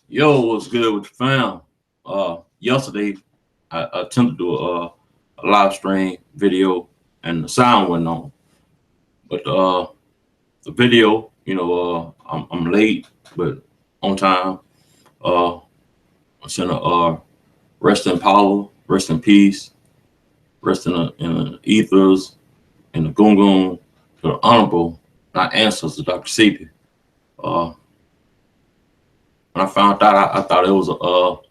Yo, what's good with the fam? Yesterday I attempted to do a live stream video and the sound went on, but the video, I'm late but on time. Uh, I sent a rest in power, rest in peace, rest in the ethers, in the gungun to the honorable, not ancestor, Dr. Sebi. Uh, when I found out, I thought it was thought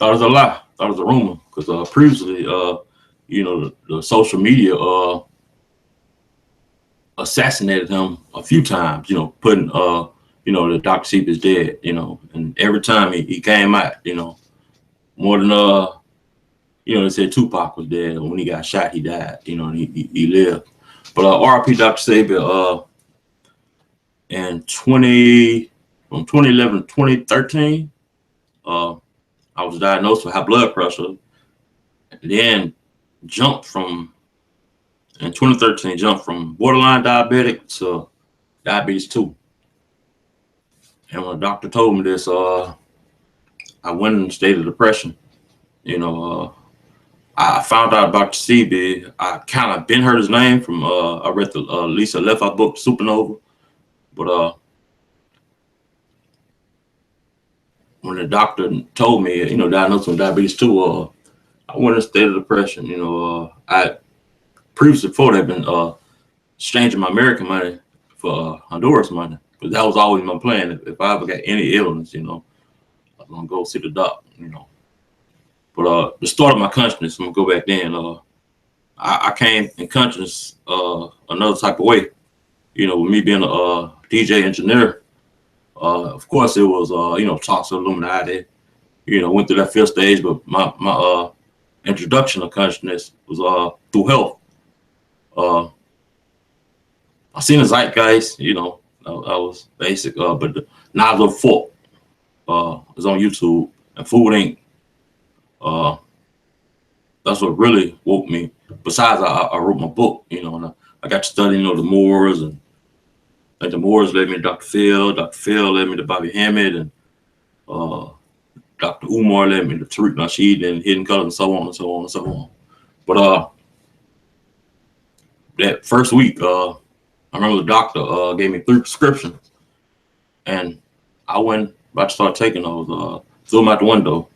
it was a lie. Thought it was a rumor because previously, the social media assassinated him a few times. Putting the Dr. Seep is dead. And every time he came out, more than they said Tupac was dead. When he got shot, he died. And he lived. But R.I.P. Dr. Sebi, in 2011 to 2013, I was diagnosed with high blood pressure. And then jumped from in 2013 jumped from borderline diabetic to diabetes 2. And when the doctor told me this, I went in a state of depression. I found out about CB. I kind of been heard his name from I read the Lisa Leffa book Supernova, but when the doctor told me diagnosed with diabetes 2, I went in a state of depression. I previously before that been exchanging my American money for Honduras money, because that was always my plan. If I ever got any illness, I was gonna go see the doc. But the start of my consciousness, I'm gonna go back then. I came in consciousness another type of way. With me being a DJ engineer, of course it was talks of Illuminati. Went through that fifth stage, but my introduction of consciousness was through health. I seen the zeitgeist, I was basic, but the Knives of Fork is on YouTube, and Food Inc. That's what really woke me. Besides, I wrote my book, and I got to study, the Moors, and like the Moors led me to Dr. Phil. Dr. Phil led me to Bobby Hammett, and Dr. Umar led me to Tariq Nasheed and Hidden Colors, and so on and so on and so on. But that first week, I remember the doctor gave me 3 prescriptions, and I went about to start taking those, threw them out the window.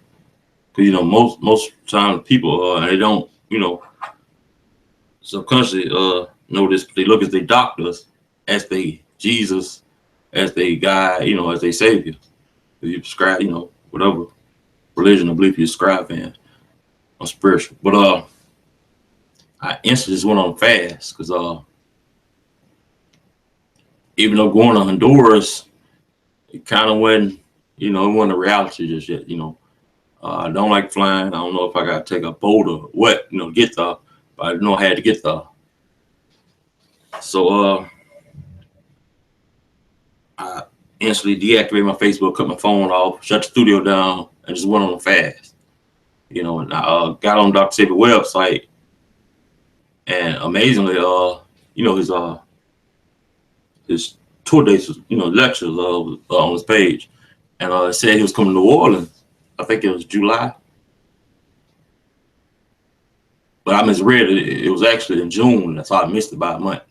Because, most times people, they don't, subconsciously know this, they look at their doctors as they Jesus, as they guide, as they savior. If you prescribe, whatever religion or belief you prescribe in, or spiritual. But I instantly just went on fast because even though going to Honduras, it kind of wasn't, it wasn't a reality just yet. I don't like flying. I don't know if I got to take a boat or what, get there. But I know I had to get there. So I instantly deactivated my Facebook, cut my phone off, shut the studio down, and just went on a fast. And I got on Dr. Sebi's website, and amazingly, his tour dates, lectures on his page, and it said he was coming to New Orleans. I think it was July, but I misread it. It was actually in June. That's how I missed it by a month.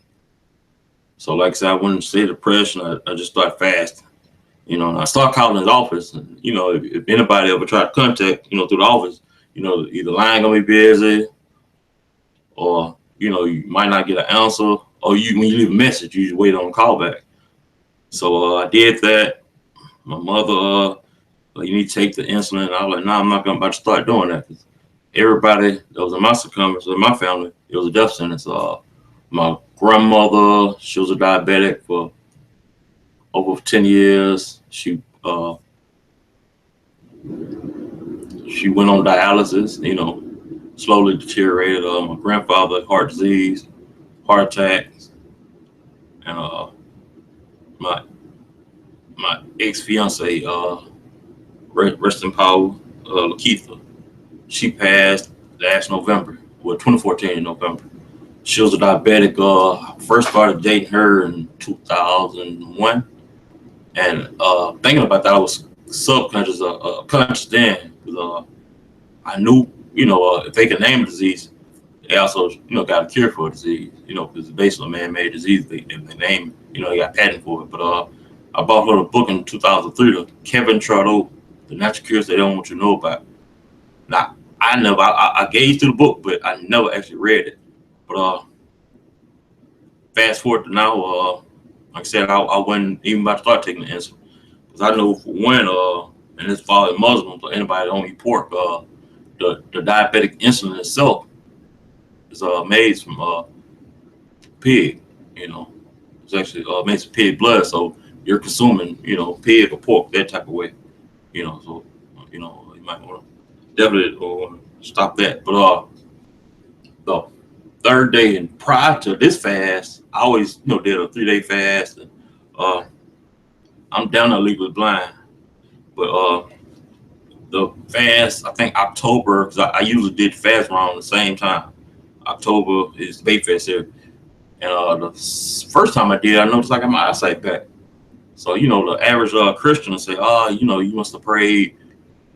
So, like I said, I went into state of depression. I just started fasting, and I started calling his office. And if anybody ever tried to contact, through the office, either line gonna be busy, or you might not get an answer, or when you leave a message, you just wait on a call back. So I did that. My mother, you need to take the insulin. And I was like, no, I'm not about to start doing that. Cause everybody that was in my circumference, in my family, it was a death sentence. My grandmother, she was a diabetic for over 10 years. She went on dialysis, slowly deteriorated. My grandfather, heart disease, heart attacks, and my ex-fiance, rest in power, Lakeitha. She passed last November, 2014 in November. She was a diabetic. First started dating her in 2001, and thinking about that, I was subconscious conscious then, because I knew, if they could name a disease, they also, got a cure for a disease, because it's basically a man-made disease. They name, they got patent for it. But I bought her a book in 2003, the Kevin Trudeau, The Natural Cures They Don't Want You to Know About. Now, I gazed through the book, but I never actually read it. But fast forward to now, like I said, I wasn't even about to start taking the insulin. Because I know for one, and as far as Muslims or anybody that don't eat pork, the diabetic insulin itself is made from pig. It's actually made from pig blood. So you're consuming, pig or pork that type of way. So you might want to definitely stop that. But the third day and prior to this fast, I always did a 3-day fast. And I'm down to legally blind, but the fast, I think October, because I usually did fast around the same time. October is Bay Fest here. And the first time I did, I noticed I got my eyesight back. So, the average Christian will say, you must have prayed.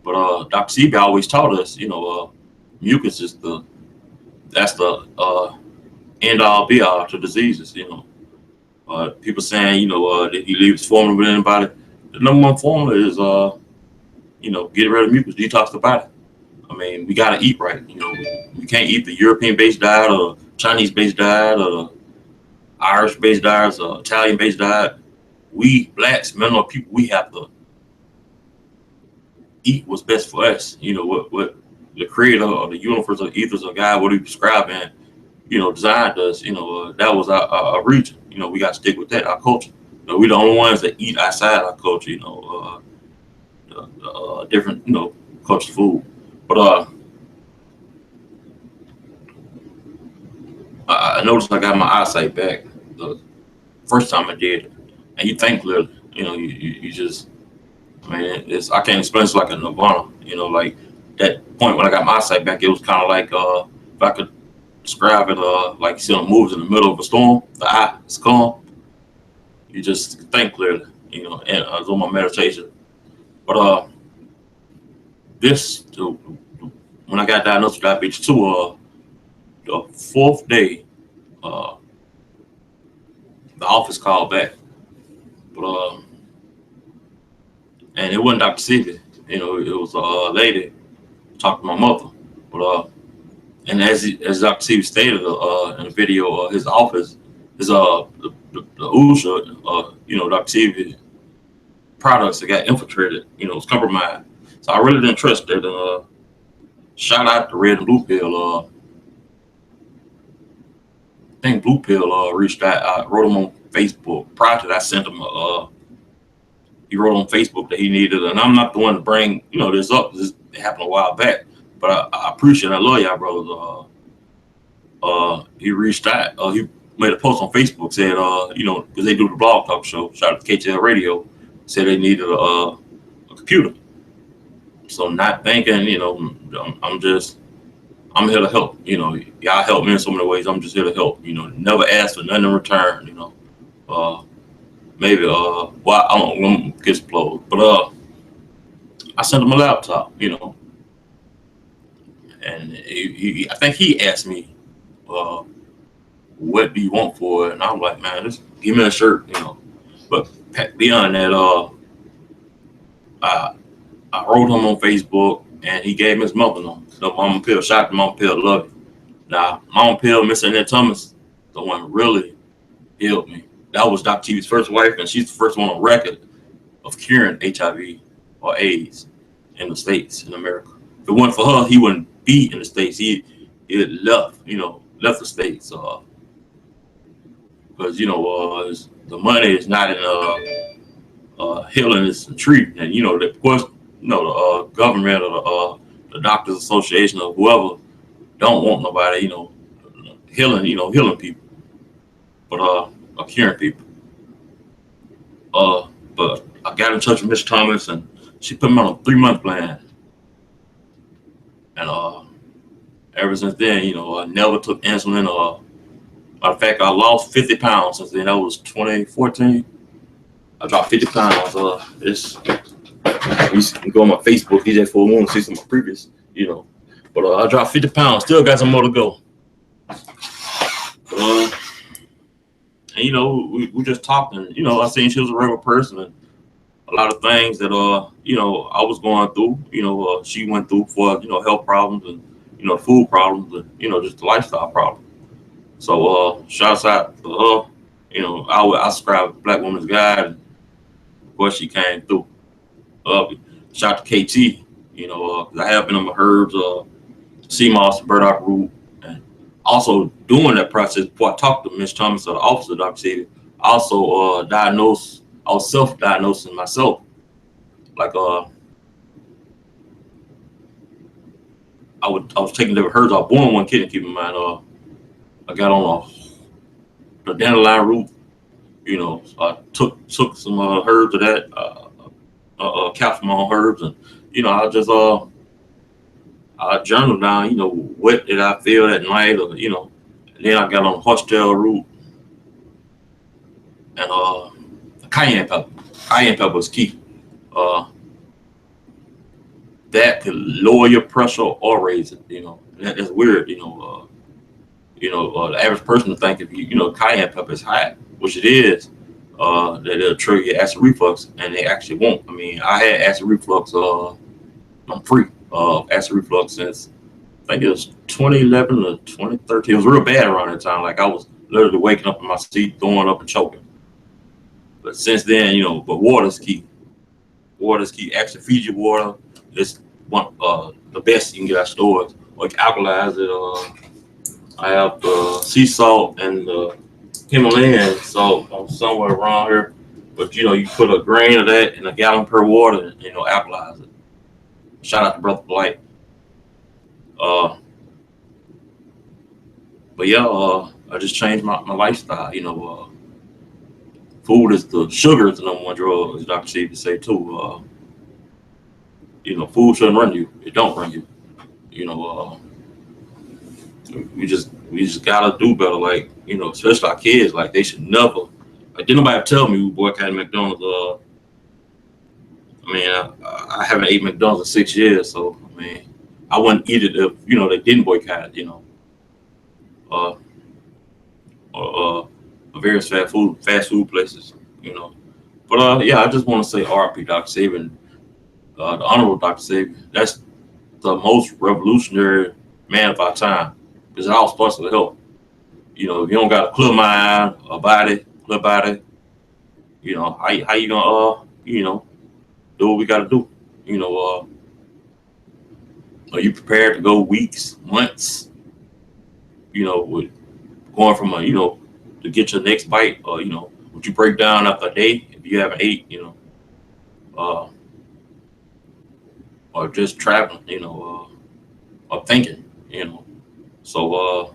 But Dr. Sebi always taught us, mucus is that's the end all be all to diseases, People saying, that he leaves formula with anybody. The number one formula is, get rid of mucus, detox the body. I mean, we got to eat right. We can't eat the European-based diet or Chinese-based diet or Irish-based diet or Italian-based diet. We blacks, men or people, we have to eat what's best for us. What the creator or the universe or ethers or God, what he prescribed and, designed us, that was our region. We got to stick with that, our culture. We the only ones that eat outside our culture, different, culture food. But I noticed I got my eyesight back the first time I did it. And you think clearly, you just, I can't explain. It's like a nirvana, like that point when I got my eyesight back, it was kind of like, if I could describe it, like you see on movies in the middle of a storm, the eye is calm. You just think clearly, and I was on my meditation. But when I got diagnosed with diabetes 2, the fourth day, the office called back. But and it wasn't Dr. Sebi, it was a lady talking to my mother. But and as Dr. Sebi stated in the video, his office is the OSHA, Dr. Sebi products that got infiltrated, was compromised. So I really didn't trust that. Shout out to Red and Blue Pill. I think Blue Pill reached out. I wrote him on Facebook. Prior to that, I sent him he wrote on Facebook that he needed, and I'm not the one to bring this up. This happened a while back, but I appreciate it. I love y'all brothers. He reached out. He made a post on Facebook, said because they do the blog talk show. Shout out to KTL Radio. Said they needed a computer. So not thinking, I'm here to help. Y'all help me in so many ways. I'm just here to help. Never ask for nothing in return. Maybe I'm gonna get exploded. But I sent him a laptop. And I think he asked me, what do you want for it? And I'm like, man, just give me a shirt. But beyond that, I wrote him on Facebook, and he gave me his mother number. So Mama Pill, shout out to Mama Pill, love you. Now, Mama Pill, Miss Annette Thomas, the one who really healed me. That was Dr. T's first wife, and she's the first one on record of curing HIV or AIDS in the States, in America. If it wasn't for her, he wouldn't be in the States. He had left the States. Because, the money is not in healing, it's in treatment. And, of course, the government or the Doctors Association or whoever don't want nobody, healing people, but curing people. But I got in touch with Miss Thomas, and she put me on a 3-month plan. And ever since then, I never took insulin. Matter of fact, I lost 50 pounds since then. That was 2014. I dropped 50 pounds. You can go on my Facebook, DJ Full Moon, see some of my previous, you know. But I dropped 50 pounds, still got some more to go. And you know, we just talked, and you know, I seen she was a regular person, and a lot of things that you know, I was going through, you know, she went through for, you know, health problems and, you know, food problems and, you know, just the lifestyle problem. So shouts out to her. You know, I subscribe Black Woman's Guide, and of course she came through. Shout out to KT, you know, 'cause I have been on my herbs, sea moss, burdock root, and also doing that process before I talked to Miss Thomas or the officer, Dr. Sebi. I also I was self-diagnosing myself. Like I was taking different herbs. I was born one kid, and keep in mind, I got on the dandelion root. You know, so I took some herbs of that, capsules my own herbs, and you know, I journaled down. You know, what did I feel that night, or you know, and then I got on horsetail root and cayenne pepper. Cayenne pepper is key. That could lower your pressure or raise it. You know, that's weird. The average person would think if you know cayenne pepper is high, which it is, that it'll trigger your acid reflux, and they actually won't. I mean, I had acid reflux. I'm free of acid reflux since I think it was 2011 or 2013. It was real bad around that time. Like I was literally waking up in my seat, throwing up and choking. But since then, you know, but water's key. Water's key. Actually, Fiji water is one the best you can get at stores. Or you can alkalize it. I have the sea salt and the Himalayan salt somewhere around here. But you know, you put a grain of that in a gallon per water and you know, alkalize it. Shout out to Brother Blight. But yeah, I just changed my lifestyle. You know, food is sugar is the number one drug, as Dr. Sebi say too. You know, food shouldn't run you. It don't run you. You know, we just gotta do better. Like, you know, especially our kids. Like, they should never. Like, didn't nobody tell me we boycotted McDonald's. I mean, I haven't ate McDonald's in 6 years, so I mean, I wouldn't eat it if you know they didn't boycott it. You know, various fast food places. You know, but yeah, I just want to say R.I.P. Dr. Sebi and the Honorable Dr. Sebi. That's the most revolutionary man of our time, because it all starts with health. You know, if you don't got a clear mind, a clear body, you know, how you gonna you know, do what we gotta do? You know, are you prepared to go weeks, months, you know, with going from you know, to get your next bite, or you know, would you break down after a day if you haven't ate, you know, or just traveling, you know, or thinking, you know, so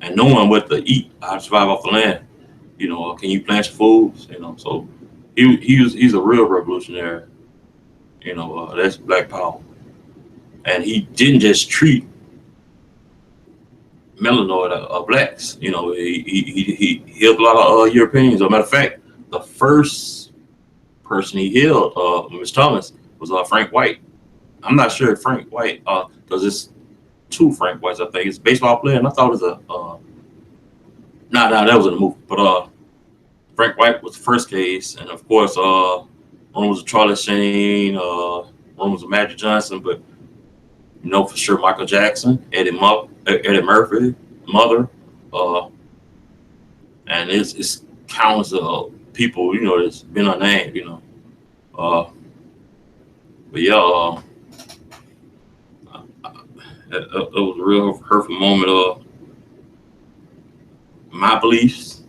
and knowing what to eat, how to survive off the land, you know, can you plant your foods, you know, so he's a real revolutionary, you know, that's Black Power, and he didn't just treat melanoid blacks, you know, he healed a lot of Europeans. As a matter of fact, the first person he healed, Miss Thomas, was Frank White. I'm not sure if Frank White, because it's two Frank Whites, I think. It's a baseball player, and I thought it was that was in the movie. But Frank White was the first case, and of course, one was Charlie Sheen, one was Magic Johnson, but you know for sure Michael Jackson, Eddie Murphy, Mother, and it's countless of people, you know, that's been unnamed, you know. But yeah, it was a real hurtful moment. My beliefs,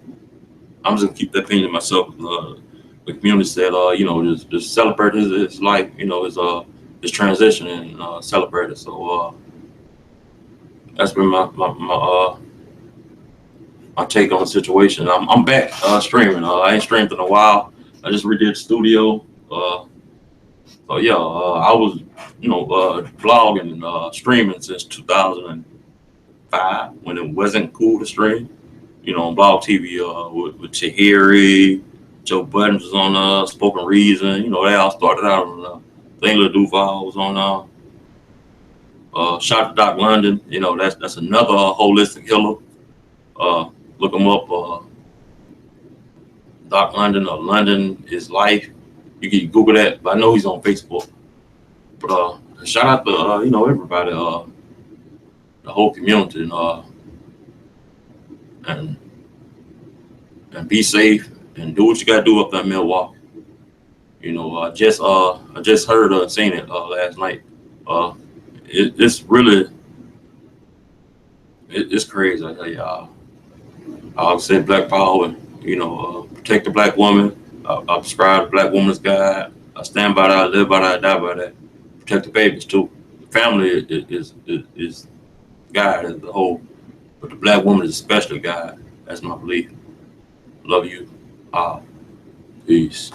I'm just gonna keep that thing to myself. The community said, you know, just celebrate his life, you know, his transition, and celebrate it. So that's been my take on the situation. I'm back streaming. I ain't streamed in a while. I just redid the studio. So yeah, I was, you know, blogging and streaming since 2005 when it wasn't cool to stream. You know, on Blog TV with Tahiri, Joe Buttons was on Spoken Reason. You know, they all started out on Thingler Duval was on shout out to Doc London. You know, that's another holistic healer. Look him up. Doc London or London is Life. You can Google that, but I know he's on Facebook. But shout out to you know, everybody, the whole community, and and be safe and do what you gotta do up there in Milwaukee. You know, I just heard seen it last night. Uh, it's really it's crazy. I tell y'all. I would say Black Power, and you know, protect the Black woman. I prescribe the Black woman's guide. I stand by that, I live by that, I die by that. Protect the babies too. Family is God as the whole, but the Black woman is especially God. That's my belief. Love you. Peace.